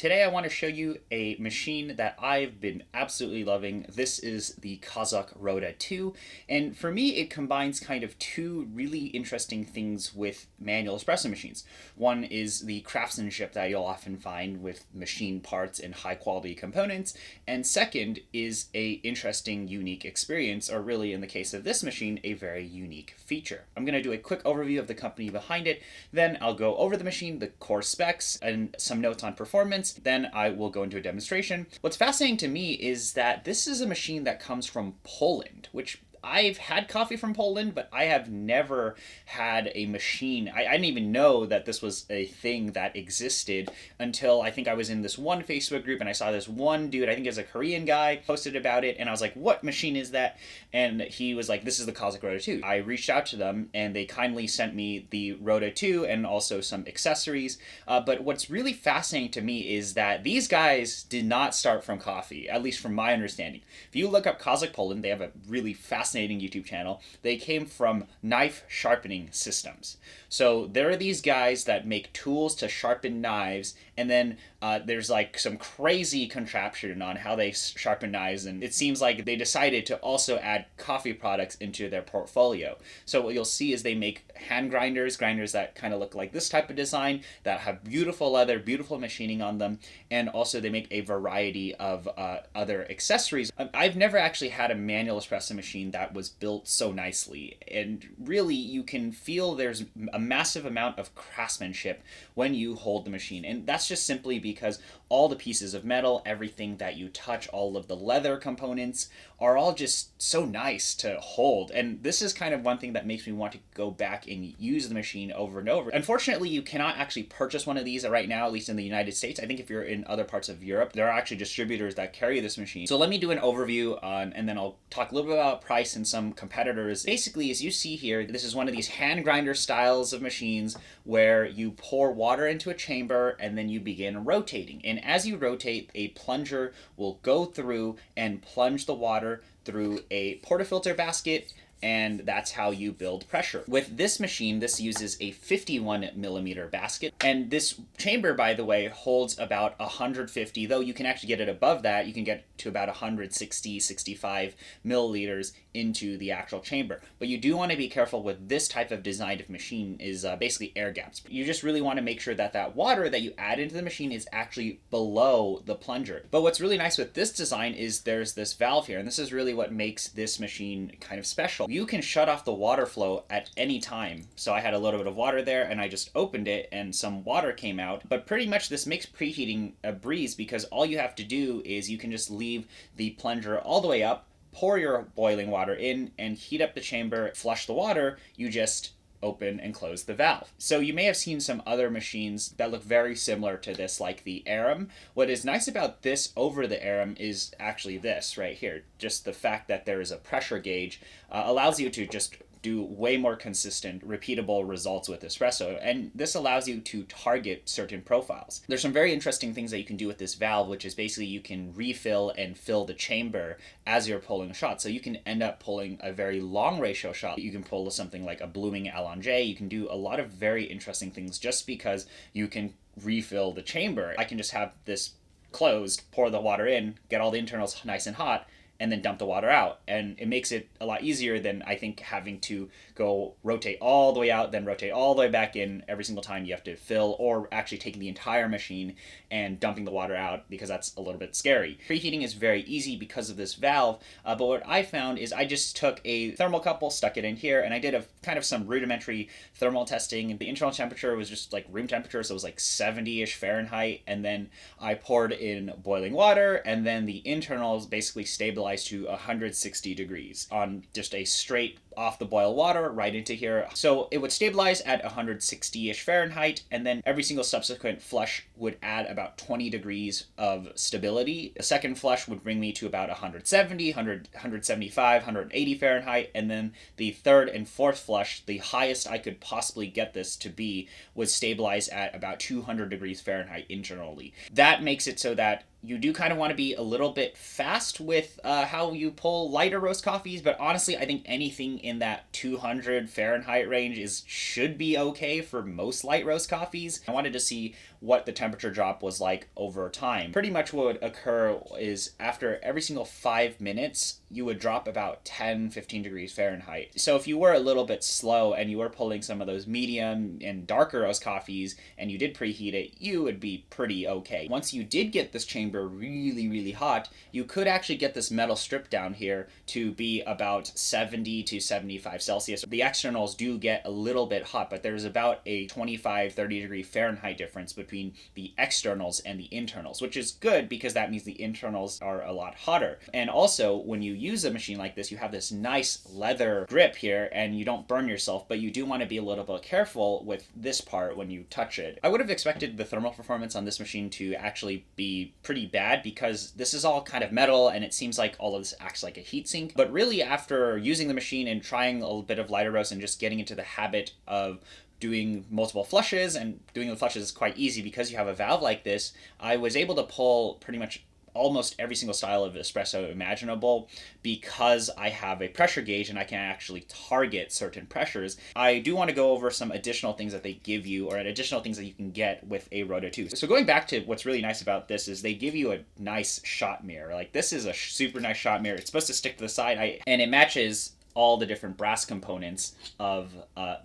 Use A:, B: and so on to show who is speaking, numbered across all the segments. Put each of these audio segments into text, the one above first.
A: Today I want to show you a machine that I've been absolutely loving. This is the Kazak Rota 2, and for me it combines kind of two really interesting things with manual espresso machines. One is the craftsmanship that you'll often find with machine parts and high quality components, and second is a interesting unique experience, or really in the case of this machine, a very unique feature. I'm going to do a quick overview of the company behind it, then I'll go over the machine, the core specs, and some notes on performance. Then I will go into a demonstration. What's fascinating to me is that this is a machine that comes from Poland, which I've had coffee from Poland, but I have never had a machine. I didn't even know that this was a thing that existed until I think I was in this one Facebook group and I saw this one dude, I think it's a Korean guy, posted about it, and I was like, what machine is that? And he was like, this is the Kazak Rota 2. I reached out to them and they kindly sent me the Rota 2 and also some accessories. But what's really fascinating to me is that these guys did not start from coffee, at least from my understanding. If you look up Kazak Poland, they have a really fascinating YouTube channel. They came from knife sharpening systems. So there are these guys that make tools to sharpen knives, and then there's like some crazy contraption on how they sharpen knives, and it seems like they decided to also add coffee products into their portfolio. So what you'll see is they make hand grinders that kind of look like this type of design, that have beautiful leather, beautiful machining on them, and also they make a variety of other accessories. I've never actually had a manual espresso machine that was built so nicely, and really you can feel there's a massive amount of craftsmanship when you hold the machine, and that's just simply because all the pieces of metal, everything that you touch, all of the leather components are all just so nice to hold. And this is kind of one thing that makes me want to go back and use the machine over and over. Unfortunately, you cannot actually purchase one of these right now, at least in the United States. I think if you're in other parts of Europe, there are actually distributors that carry this machine. So let me do an overview on, and then I'll talk a little bit about price and some competitors. Basically, as you see here, this is one of these hand grinder styles of machines where you pour water into a chamber and then you begin rotating. And as you rotate, a plunger will go through and plunge the water through a portafilter basket, and that's how you build pressure. With this machine, this uses a 51 millimeter basket, and this chamber, by the way, holds about 150, though you can actually get it above that. You can get to about 160, 65 milliliters into the actual chamber. But you do want to be careful with this type of design of machine is basically air gaps. You just really want to make sure that that water that you add into the machine is actually below the plunger. But what's really nice with this design is there's this valve here, and this is really what makes this machine kind of special. You can shut off the water flow at any time. So I had a little bit of water there and I just opened it and some water came out. But pretty much this makes preheating a breeze, because all you have to do is you can just leave the plunger all the way up, pour your boiling water in and heat up the chamber, flush the water. You just open and close the valve. So you may have seen some other machines that look very similar to this, like the Aram. What is nice about this over the Aram is actually this right here. Just the fact that there is a pressure gauge allows you to just do way more consistent, repeatable results with espresso, and this allows you to target certain profiles. There's some very interesting things that you can do with this valve, which is basically you can refill and fill the chamber as you're pulling a shot. So you can end up pulling a very long ratio shot. You can pull something like a blooming Allonge. You can do a lot of very interesting things just because you can refill the chamber. I can just have this closed, pour the water in, get all the internals nice and hot, and then dump the water out. And it makes it a lot easier than, I think, having to go rotate all the way out, then rotate all the way back in every single time you have to fill, or actually taking the entire machine and dumping the water out, because that's a little bit scary. Preheating is very easy because of this valve, but what I found is I just took a thermocouple, stuck it in here, and I did a kind of some rudimentary thermal testing. The internal temperature was just like room temperature, so it was like 70-ish Fahrenheit, and then I poured in boiling water, and then the internals basically stabilized to 160 degrees on just a straight off the boil water right into here. So it would stabilize at 160-ish Fahrenheit, and then every single subsequent flush would add about 20 degrees of stability. The second flush would bring me to about 170, 175, 180 Fahrenheit, and then the third and fourth flush, the highest I could possibly get this to be, was stabilize at about 200 degrees Fahrenheit internally. That makes it so that you do kind of want to be a little bit fast with how you pull lighter roast coffees, but honestly, I think anything in that 200 Fahrenheit range should be okay for most light roast coffees. I wanted to see what the temperature drop was like over time. Pretty much what would occur is after every single 5 minutes, you would drop about 10-15 degrees Fahrenheit. So if you were a little bit slow and you were pulling some of those medium and darker roast coffees and you did preheat it, you would be pretty okay. Once you did get this chamber really, really hot, you could actually get this metal strip down here to be about 70 to 75 Celsius. The externals do get a little bit hot, but there's about a 25-30 degree Fahrenheit difference between the externals and the internals, which is good because that means the internals are a lot hotter. And also, when you use a machine like this, you have this nice leather grip here and you don't burn yourself, but you do want to be a little bit careful with this part when you touch it. I would have expected the thermal performance on this machine to actually be pretty bad because this is all kind of metal and it seems like all of this acts like a heatsink. But really, after using the machine and trying a little bit of lighter roast and just getting into the habit of doing multiple flushes, and doing the flushes is quite easy because you have a valve like this, I was able to pull pretty much almost every single style of espresso imaginable because I have a pressure gauge and I can actually target certain pressures. I do want to go over some additional things that they give you, or additional things that you can get with a Rota 2. So going back to what's really nice about this is they give you a nice shot mirror. Like, this is a super nice shot mirror. It's supposed to stick to the side, and it matches all the different brass components of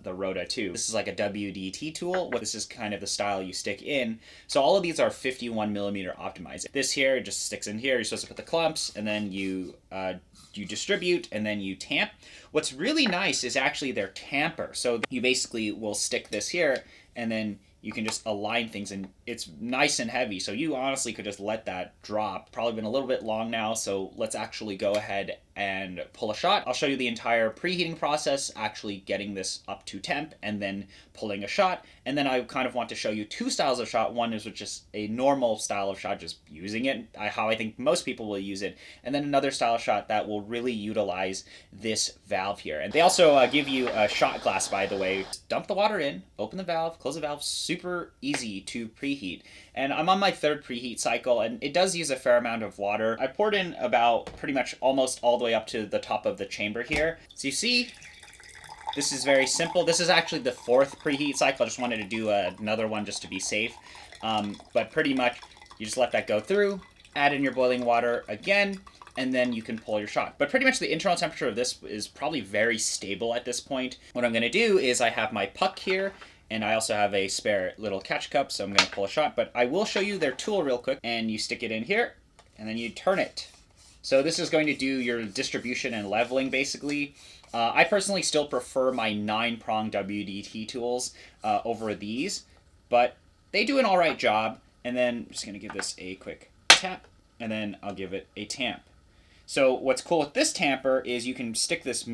A: the Rota 2. This is like a WDT tool. This is kind of the style you stick in. So all of these are 51 millimeter optimized. This here just sticks in here. You're supposed to put the clumps, and then you distribute, and then you tamp. What's really nice is actually their tamper. So you basically will stick this here, and then you can just align things, and it's nice and heavy. So you honestly could just let that drop. Probably been a little bit long now, so let's actually go ahead and pull a shot. I'll show you the entire preheating process, actually getting this up to temp and then pulling a shot. And then I kind of want to show you two styles of shot. One is just a normal style of shot, just using it, how I think most people will use it. And then another style of shot that will really utilize this valve here. And they also give you a shot glass, by the way. Just dump the water in, open the valve, close the valve, super easy to preheat. And I'm on my third preheat cycle, and it does use a fair amount of water. I poured in about pretty much almost all the way up to the top of the chamber here. So you see, this is very simple. This is actually the fourth preheat cycle. I just wanted to do another one just to be safe. But pretty much, you just let that go through, add in your boiling water again, and then you can pull your shot. But pretty much the internal temperature of this is probably very stable at this point. What I'm gonna do is I have my puck here, and I also have a spare little catch cup, so I'm going to pull a shot. But I will show you their tool real quick. And you stick it in here, and then you turn it. So this is going to do your distribution and leveling, basically. I personally still prefer my 9-prong WDT tools over these, but they do an all right job. And then I'm just going to give this a quick tap, and then I'll give it a tamp. So what's cool with this tamper is you can stick this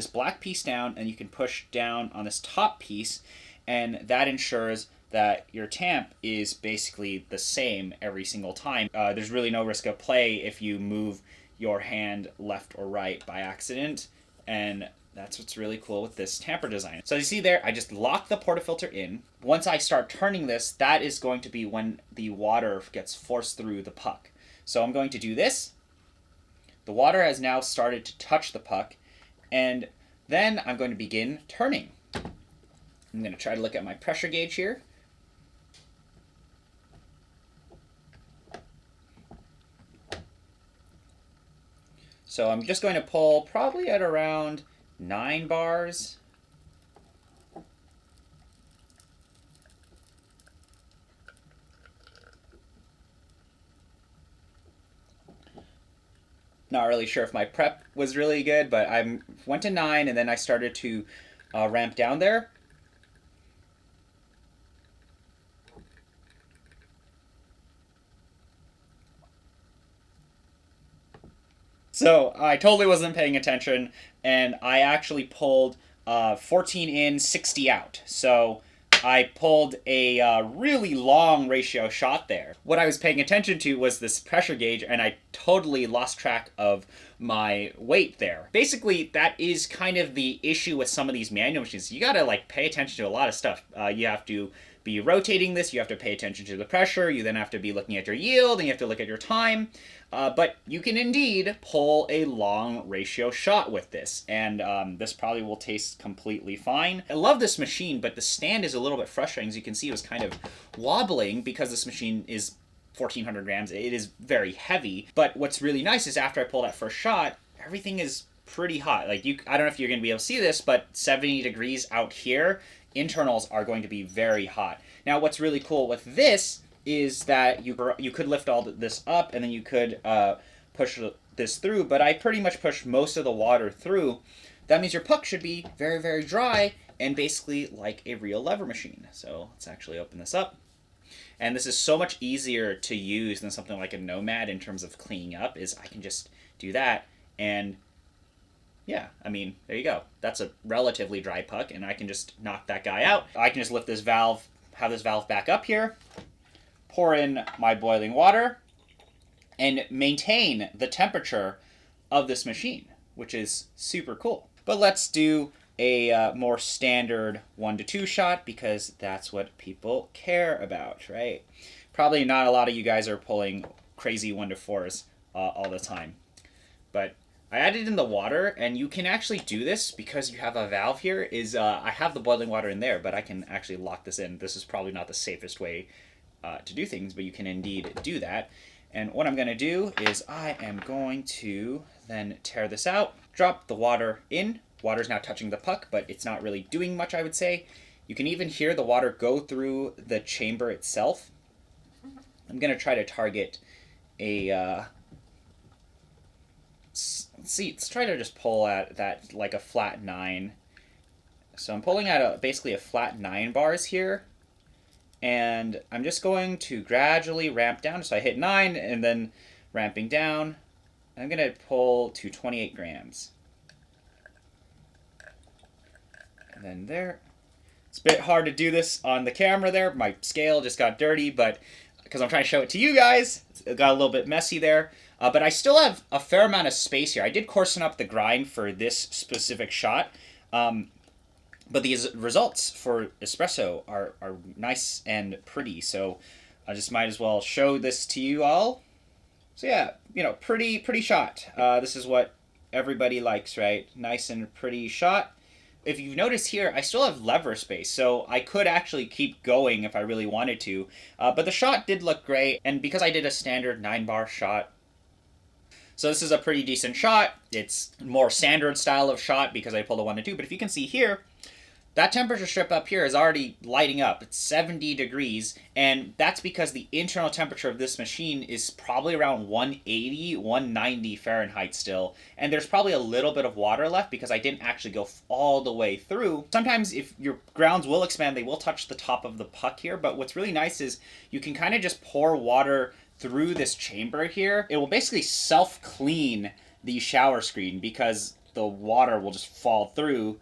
A: black piece down, and you can push down on this top piece, and that ensures that your tamp is basically the same every single time. There's really no risk of play if you move your hand left or right by accident, and that's what's really cool with this tamper design. So you see there, I just lock the portafilter in. Once I start turning this, that is going to be when the water gets forced through the puck. So I'm going to do this. The water has now started to touch the puck, and then I'm going to begin turning. I'm going to try to look at my pressure gauge here. So I'm just going to pull probably at around 9 bars. Not really sure if my prep was really good, but I went to 9 and then I started to ramp down there. So I totally wasn't paying attention, and I actually pulled 14 in, 60 out. So I pulled a really long ratio shot there. What I was paying attention to was this pressure gauge, and I totally lost track of my weight there. Basically, that is kind of the issue with some of these manual machines. You gotta like pay attention to a lot of stuff. You have to be rotating this. You have to pay attention to the pressure. You then have to be looking at your yield, and you have to look at your time. But you can indeed pull a long ratio shot with this, and this probably will taste completely fine. I love this machine, but the stand is a little bit frustrating. As you can see, it was kind of wobbling because this machine is 1,400 grams. It is very heavy. But what's really nice is after I pull that first shot, everything is pretty hot. Like, I don't know if you're going to be able to see this, but 70 degrees out here, internals are going to be very hot. Now, what's really cool with this is that you could lift all this up, and then you could push this through, but I pretty much pushed most of the water through. That means your puck should be very, very dry, and basically like a real lever machine. So let's actually open this up. And this is so much easier to use than something like a Nomad in terms of cleaning up, is I can just do that, and yeah, I mean, there you go. That's a relatively dry puck, and I can just knock that guy out. I can just lift this valve, have this valve back up here, pour in my boiling water, and maintain the temperature of this machine, which is super cool. But let's do a more standard 1 to 2 shot, because that's what people care about, right? Probably not a lot of you guys are pulling crazy 1 to 4s all the time. But I added in the water, and you can actually do this because you have a valve here. I have the boiling water in there, but I can actually lock this in. This is probably not the safest way to do things, but you can indeed do that. And what I'm going to do is I am going to then tear this out, drop the water in. Water's now touching the puck, but it's not really doing much, I would say. You can even hear the water go through the chamber itself. I'm going to try to target a... let's try to just pull at that like a flat 9. So I'm pulling at basically a flat 9 bars here. And I'm just going to gradually ramp down. So I hit 9 and then ramping down. I'm going to pull to 28 grams. And then there. It's a bit hard to do this on the camera there. My scale just got dirty, but because I'm trying to show it to you guys, it got a little bit messy there. But I still have a fair amount of space here. I did coarsen up the grind for this specific shot. But these results for Espresso are nice and pretty, so I just might as well show this to you all. So yeah, you know, pretty shot. This is what everybody likes, right? Nice and pretty shot. If you've noticed here, I still have lever space, so I could actually keep going if I really wanted to. But the shot did look great, and because I did a standard 9-bar shot, so this is a pretty decent shot. It's more standard style of shot because I pulled a 1 to 2, but if you can see here, that temperature strip up here is already lighting up. It's 70 degrees, and that's because the internal temperature of this machine is probably around 180, 190 Fahrenheit still, and there's probably a little bit of water left because I didn't actually go all the way through. Sometimes if your grounds will expand, they will touch the top of the puck here, but what's really nice is you can kind of just pour water through this chamber here. It will basically self-clean the shower screen because the water will just fall through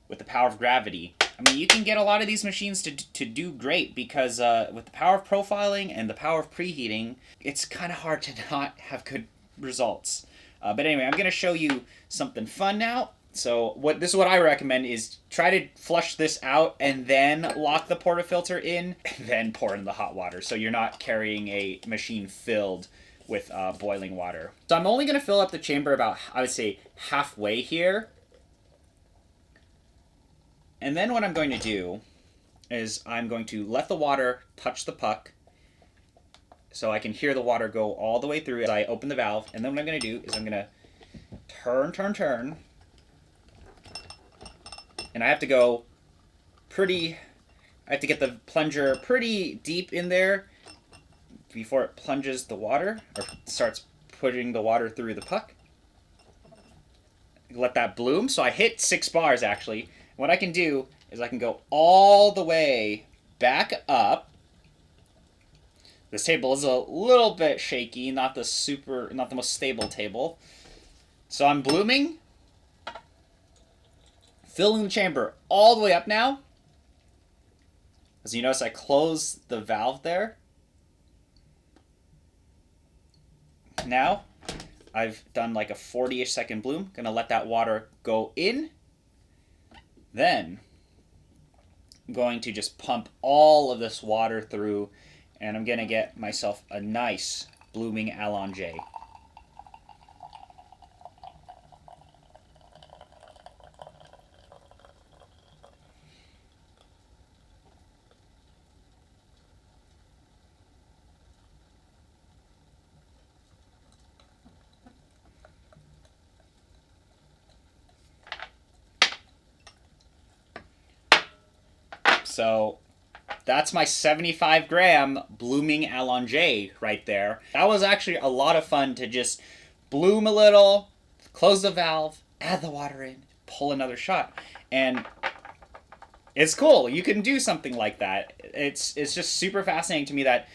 A: with the power of gravity. I mean, you can get a lot of these machines to do great because with the power of profiling and the power of preheating, it's kind of hard to not have good results. But anyway, I'm going to show you something fun now. So this is what I recommend is try to flush this out and then lock the portafilter in and then pour in the hot water so you're not carrying a machine filled with boiling water. So I'm only going to fill up the chamber about, I would say, halfway here. And then what I'm going to do is I'm going to let the water touch the puck so I can hear the water go all the way through as I open the valve. And then what I'm going to do is I'm going to turn. And I have to go I have to get the plunger pretty deep in there before it plunges the water or starts putting the water through the puck. Let that bloom. So I hit 6 bars actually. What I can do is I can go all the way back up. This table is a little bit shaky, not the most stable table. So I'm blooming, filling the chamber all the way up now. As you notice, I close the valve there. Now, I've done like a 40-ish second bloom. Gonna let that water go in. Then going to just pump all of this water through, and I'm going to get myself a nice blooming Allonge. So that's my 75-gram blooming Allonge right there. That was actually a lot of fun to just bloom a little, close the valve, add the water in, pull another shot. And it's cool. You can do something like that. It's just super fascinating to me that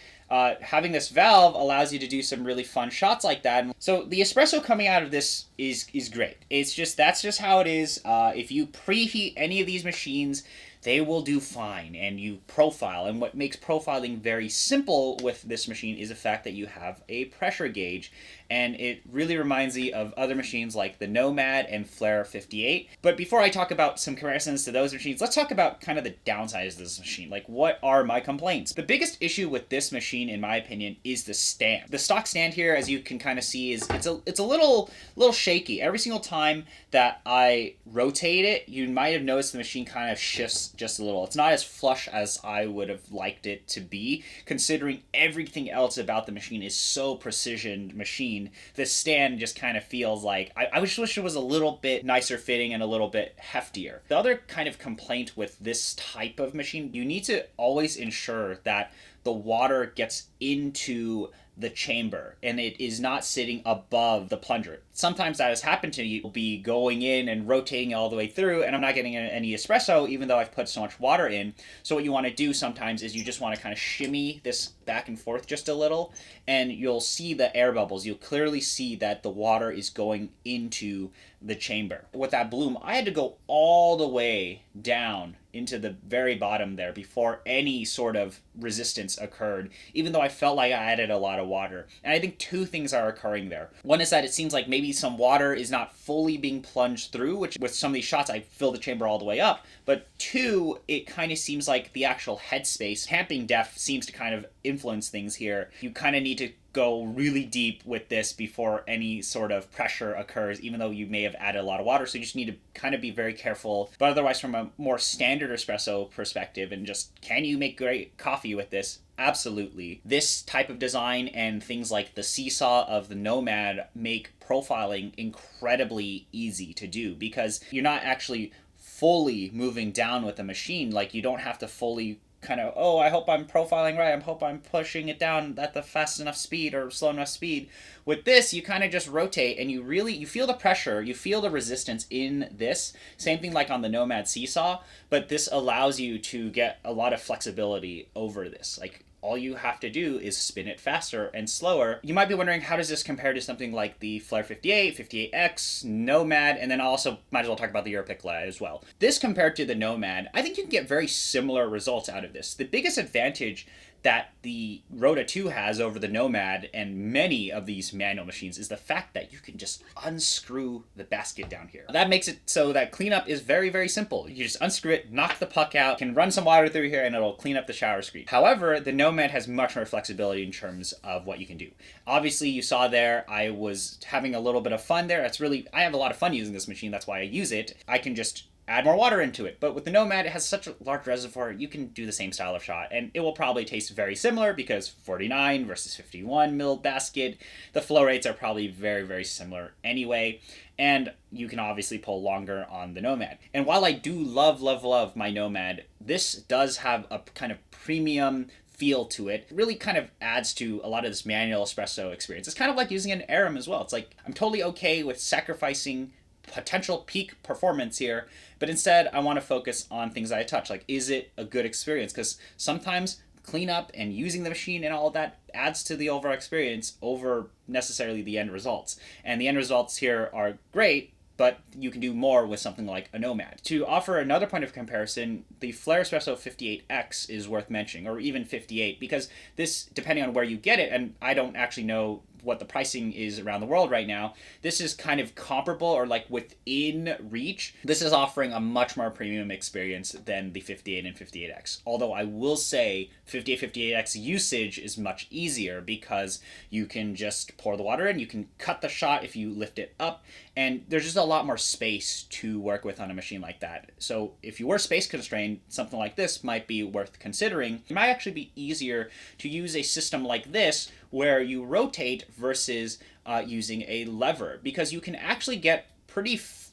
A: having this valve allows you to do some really fun shots like that. So the espresso coming out of this is great. It's just that's just how it is. If you preheat any of these machines, they will do fine, and you profile. And what makes profiling very simple with this machine is the fact that you have a pressure gauge, and it really reminds me of other machines like the Nomad and Flair 58. But before I talk about some comparisons to those machines, let's talk about kind of the downsides of this machine. Like, what are my complaints? The biggest issue with this machine, in my opinion, is the stand. The stock stand here, as you can kind of see, is it's a little shaky. Every single time that I rotate it, you might have noticed the machine kind of shifts just a little. It's not as flush as I would have liked it to be, considering everything else about the machine is so precision machine. The stand just kind of feels like I wish it was a little bit nicer fitting and a little bit heftier. The other kind of complaint with this type of machine, you need to always ensure that the water gets into the chamber and it is not sitting above the plunger. Sometimes that has happened to me. You'll be going in and rotating all the way through, and I'm not getting any espresso even though I've put so much water in. So what you want to do sometimes is you just want to kind of shimmy this back and forth just a little, and you'll see the air bubbles. You'll clearly see that the water is going into the chamber. With that bloom, I had to go all the way down into the very bottom there before any sort of resistance occurred, even though I felt like I added a lot of water. And I think two things are occurring there. One is that it seems like maybe some water is not fully being plunged through, which with some of these shots I fill the chamber all the way up. But two, it kind of seems like the actual headspace, tamping depth seems to kind of influence things here. You kind of need to go really deep with this before any sort of pressure occurs, even though you may have added a lot of water. So you just need to kind of be very careful. But otherwise, from a more standard espresso perspective, and just can you make great coffee with this? Absolutely. This type of design and things like the seesaw of the Nomad make profiling incredibly easy to do, because you're not actually fully moving down with the machine. Like, you don't have to fully kind of, oh, I hope I'm profiling right, I hope I'm pushing it down at the fast enough speed or slow enough speed. With this, you kind of just rotate, and you feel the pressure, you feel the resistance in this. Same thing like on the Nomad seesaw, but this allows you to get a lot of flexibility over this. Like, all you have to do is spin it faster and slower. You might be wondering, how does this compare to something like the Flair 58, 58X, Nomad, and then also might as well talk about the Europicla as well. This compared to the Nomad, I think you can get very similar results out of this. The biggest advantage that the Rota 2 has over the Nomad and many of these manual machines is the fact that you can just unscrew the basket down here. That makes it so that cleanup is very, very simple. You just unscrew it, knock the puck out, can run some water through here, and it'll clean up the shower screen. However, the Nomad has much more flexibility in terms of what you can do. Obviously, you saw there, I was having a little bit of fun there. I have a lot of fun using this machine. That's why I use it. I can just add more water into it. But with the Nomad, it has such a large reservoir, you can do the same style of shot, and it will probably taste very similar because 49 versus 51 mil basket. The flow rates are probably very, very similar anyway, and you can obviously pull longer on the Nomad. And while I do love, love, love my Nomad, this does have a kind of premium feel to it. It really kind of adds to a lot of this manual espresso experience. It's kind of like using an Aram as well. It's like, I'm totally okay with sacrificing potential peak performance here, but instead I want to focus on things I touch. Like, is it a good experience? Because sometimes cleanup and using the machine and all of that adds to the overall experience over necessarily the end results. And the end results here are great, but you can do more with something like a Nomad. To offer another point of comparison, the Flair Espresso 58X is worth mentioning, or even 58, because this, depending on where you get it, and I don't actually know what the pricing is around the world right now, this is kind of comparable or like within reach. This is offering a much more premium experience than the 58 and 58X. Although I will say 58x usage is much easier because you can just pour the water in, you can cut the shot if you lift it up, and there's just a lot more space to work with on a machine like that. So if you were space constrained, something like this might be worth considering. It might actually be easier to use a system like this where you rotate versus using a lever, because you can actually get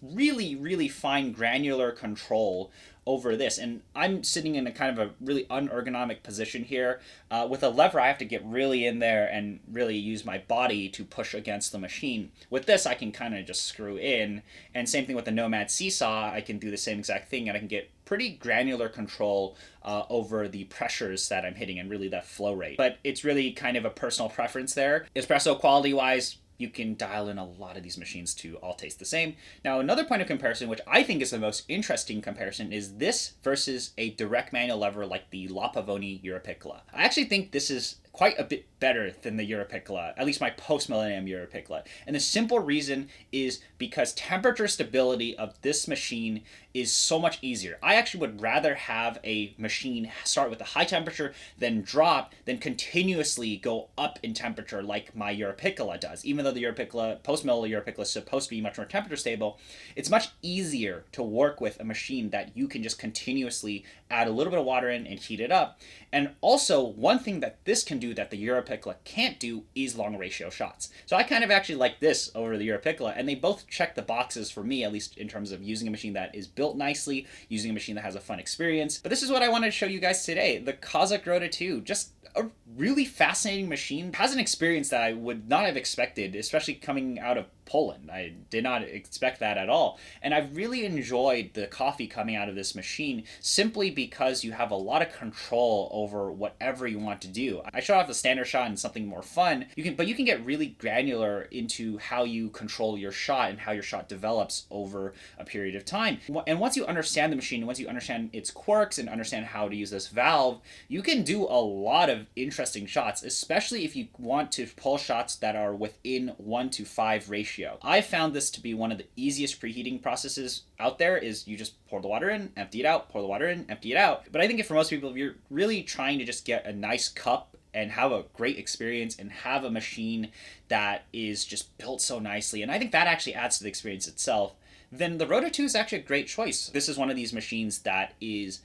A: really fine granular control over this. And I'm sitting in a kind of a really unergonomic position here. With a lever, I have to get really in there and really use my body to push against the machine. With this, I can kind of just screw in. And same thing with the Nomad seesaw, I can do the same exact thing, and I can get pretty granular control over the pressures that I'm hitting and really that flow rate. But it's really kind of a personal preference there. Espresso quality-wise, you can dial in a lot of these machines to all taste the same. Now, another point of comparison, which I think is the most interesting comparison, is this versus a direct manual lever like the La Pavoni Europiccola. I actually think this is quite a bit better than the Europiccola, at least my post-millennium Europiccola. And the simple reason is because temperature stability of this machine is so much easier. I actually would rather have a machine start with a high temperature, then drop, than continuously go up in temperature like my Europiccola does. Even though the Europiccola, post-mill Europiccola is supposed to be much more temperature stable, it's much easier to work with a machine that you can just continuously add a little bit of water in and heat it up. And also, one thing that this can do that the Europiccola can't do is long ratio shots. So I kind of actually like this over the Europiccola, and they both check the boxes for me, at least in terms of using a machine that is built nicely, using a machine that has a fun experience. But this is what I wanted to show you guys today. The Kazak Rota 2, just a really fascinating machine. It has an experience that I would not have expected, especially coming out of Poland. I did not expect that at all. And I've really enjoyed the coffee coming out of this machine simply because you have a lot of control over whatever you want to do. I showed off the standard shot and something more fun. But you can get really granular into how you control your shot and how your shot develops over a period of time. And once you understand the machine, once you understand its quirks and understand how to use this valve, you can do a lot of interesting shots, especially if you want to pull shots that are within 1:5 ratio. I found this to be one of the easiest preheating processes out there. Is you just pour the water in, empty it out, pour the water in, empty it out. But I think for most people, if you're really trying to just get a nice cup and have a great experience and have a machine that is just built so nicely, and I think that actually adds to the experience itself, then the Rota 2 is actually a great choice. This is one of these machines that is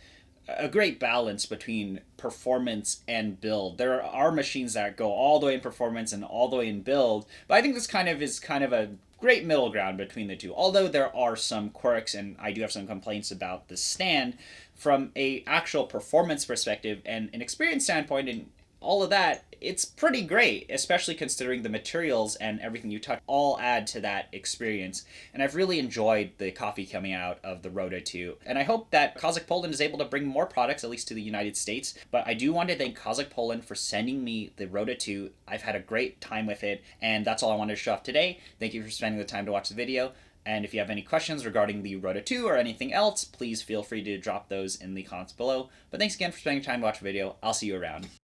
A: a great balance between performance and build. There are machines that go all the way in performance and all the way in build, but I think this is kind of a great middle ground between the two. Although there are some quirks, and I do have some complaints about the stand from a actual performance perspective and an experience standpoint, and all of that, it's pretty great, especially considering the materials and everything you touch all add to that experience. And I've really enjoyed the coffee coming out of the Rota 2. And I hope that Kazak Poland is able to bring more products, at least to the United States. But I do want to thank Kazak Poland for sending me the Rota 2. I've had a great time with it, and that's all I wanted to show off today. Thank you for spending the time to watch the video. And if you have any questions regarding the Rota 2 or anything else, please feel free to drop those in the comments below. But thanks again for spending time to watch the video. I'll see you around.